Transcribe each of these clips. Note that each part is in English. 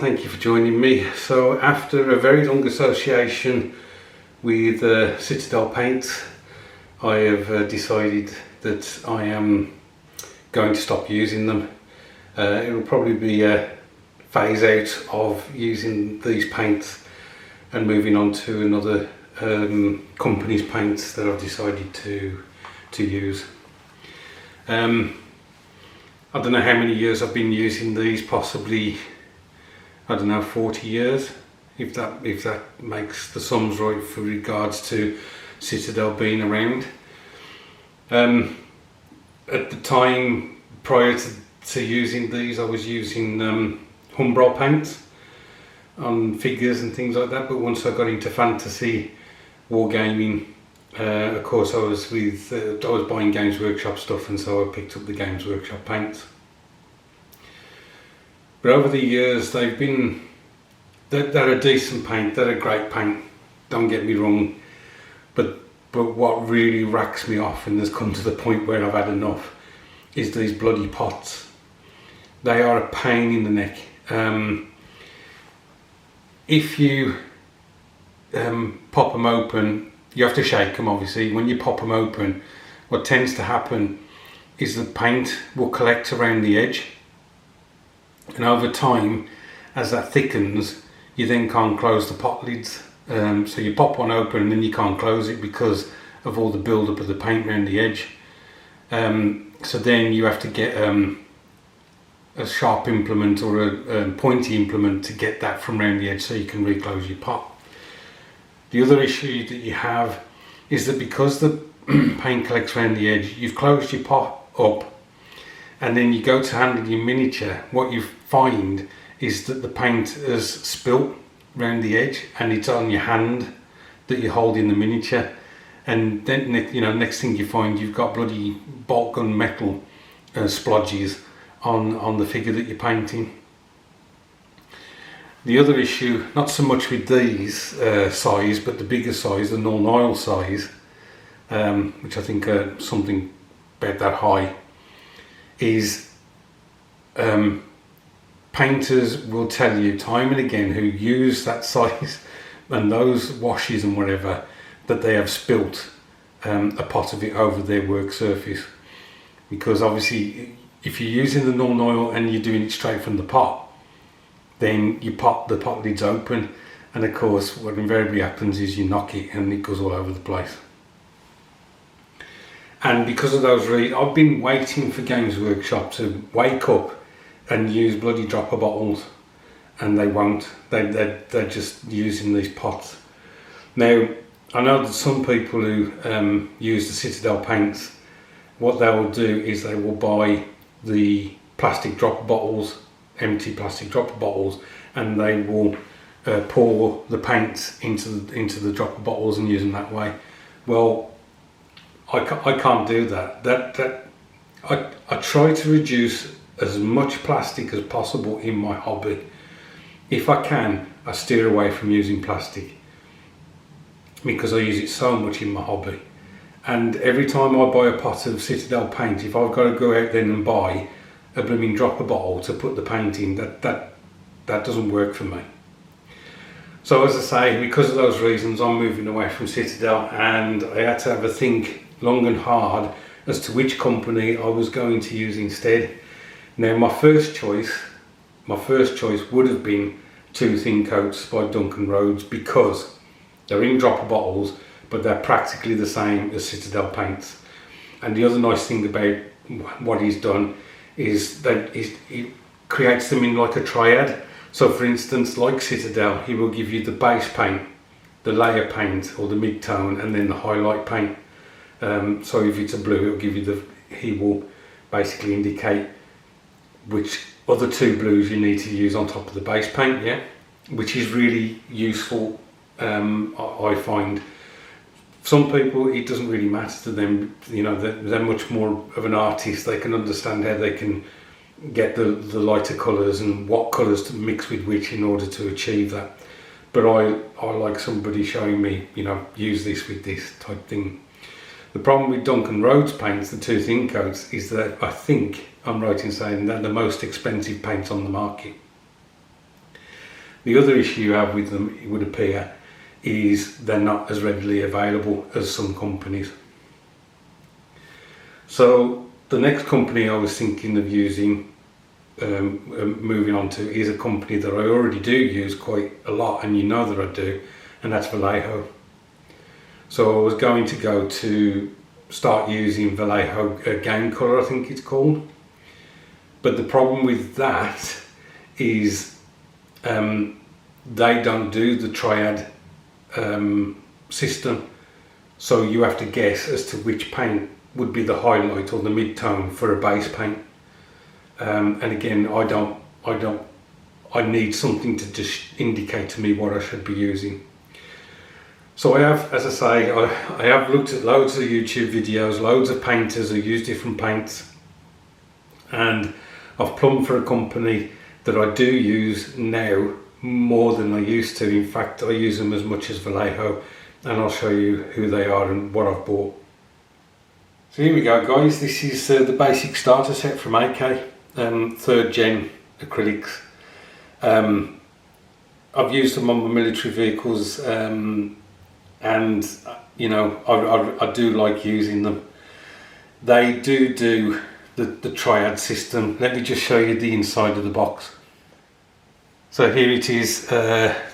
thank you for joining me. So after a very long association with Citadel paints, I have decided that I am going to stop using them. It will probably be a phase out of using these paints and moving on to another company's paints that I've decided to use. I don't know how many years I've been using these, possibly, I don't know, 40 years, if that makes the sums right for regards to Citadel being around. At the time prior to using these, I was using Humbrol paints on figures and things like that, but once I got into fantasy wargaming, of course I was buying Games Workshop stuff, and so I picked up the Games Workshop paints. But over the years they're a decent paint, they're a great paint, don't get me wrong, but what really racks me off, and has come to the point where I've had enough, is these bloody pots. They are a pain in the neck. If you pop them open, you have to shake them obviously. When you pop them open, what tends to happen is the paint will collect around the edge, and over time, as that thickens, you then can't close the pot lids. So you pop one open and then you can't close it because of all the build up of the paint around the edge. So then you have to get a sharp implement or a pointy implement to get that from around the edge so you can reclose your pot. The other issue that you have is that because the paint collects around the edge, you've closed your pot up, and then you go to handle your miniature, what you find is that the paint has spilt around the edge and it's on your hand that you're holding the miniature, and then next thing you find, you've got bloody bolt gun metal splodges on the figure that you're painting. The other issue, not so much with these size, but the bigger size, the non-oil size, which I think are something about that high, is painters will tell you time and again who use that size and those washes and whatever, that they have spilt a pot of it over their work surface. Because obviously if you're using the non-oil and you're doing it straight from the pot, then you pop the pot lids open, and of course what invariably happens is you knock it and it goes all over the place. And because of those reasons, I've been waiting for Games Workshop to wake up and use bloody dropper bottles, and they won't. They're just using these pots. Now, I know that some people who use the Citadel paints, what they will do is they will buy the plastic dropper bottles, empty plastic dropper bottles, and they will pour the paints into the dropper bottles and use them that way. Well, I can't do that. I try to reduce as much plastic as possible in my hobby. If I can, I steer away from using plastic because I use it so much in my hobby. And every time I buy a pot of Citadel paint, if I've got to go out then and buy a blooming dropper bottle to put the paint in, that doesn't work for me. So as I say, because of those reasons, I'm moving away from Citadel, and I had to have a think long and hard as to which company I was going to use instead. Now my first choice would have been Two Thin Coats by Duncan Rhodes, because they're in dropper bottles but they're practically the same as Citadel paints. And the other nice thing about what he's done is that he creates them in like a triad. So for instance, like Citadel, he will give you the base paint, the layer paint or the mid-tone, and then the highlight paint. So if it's a blue, he will basically indicate which other two blues you need to use on top of the base paint, yeah, which is really useful. I find some people, it doesn't really matter to them, they're much more of an artist. They can understand how they can get the lighter colours and what colours to mix with which in order to achieve that. But I like somebody showing me, use this with this type thing. The problem with Duncan Rhodes paints, the Two Thin Coats, is that I think I'm right in saying they're the most expensive paints on the market. The other issue you have with them, it would appear, is they're not as readily available as some companies. So the next company I was thinking of using, moving on to, is a company that I already do use quite a lot, and you know that I do, and that's Vallejo. So I was going to go to start using Vallejo Game Color, I think it's called. But the problem with that is they don't do the triad system, so you have to guess as to which paint would be the highlight or the mid-tone for a base paint. And again, I need something to just indicate to me what I should be using. So I have, as I say, I have looked at loads of YouTube videos, loads of painters who use different paints, and I've plumbed for a company that I do use now more than I used to. In fact, I use them as much as Vallejo, and I'll show you who they are and what I've bought. So here we go, guys. This is the basic starter set from AK, 3rd gen acrylics. I've used them on my military vehicles, and you know, I do like using them. They do the triad system. Let me just show you the inside of the box. So here it is.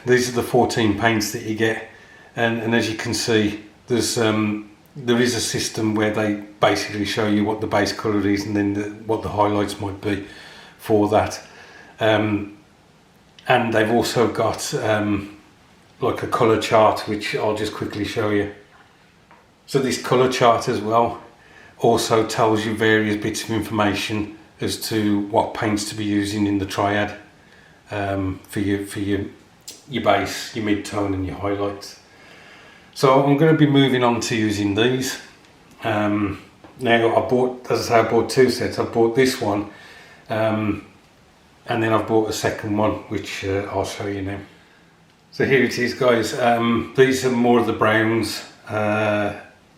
These are the 14 paints that you get, and as you can see, there is a system where they basically show you what the base colour is, and then what the highlights might be for that. And they've also got like a colour chart, which I'll just quickly show you. So this colour chart as well also tells you various bits of information as to what paints to be using in the triad, for your base, your mid-tone and your highlights. So I'm going to be moving on to using these. Now I bought, as I say, I bought 2 sets. I bought this one, and then I've bought a second one, which I'll show you now. So here it is, guys. These are more of the browns,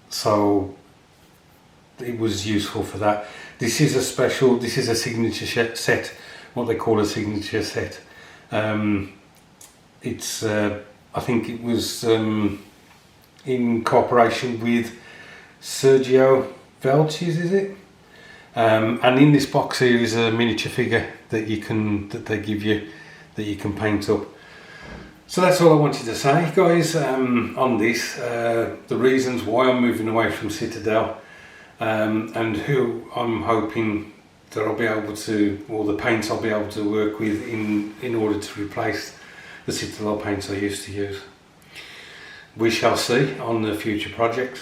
so it was useful for that. This is a special, this is a signature set, what they call a signature set. It's, I think it was in cooperation with Sergio Velci's, is it? And in this box here is a miniature figure that they give you, that you can paint up. So that's all I wanted to say, guys, on this, the reasons why I'm moving away from Citadel, and who I'm hoping that I'll be able to, or the paints I'll be able to work with in order to replace the Citadel paints I used to use. We shall see on the future projects.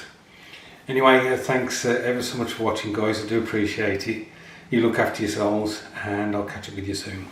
Anyway, thanks ever so much for watching, guys. I do appreciate it. You look after yourselves, and I'll catch up with you soon.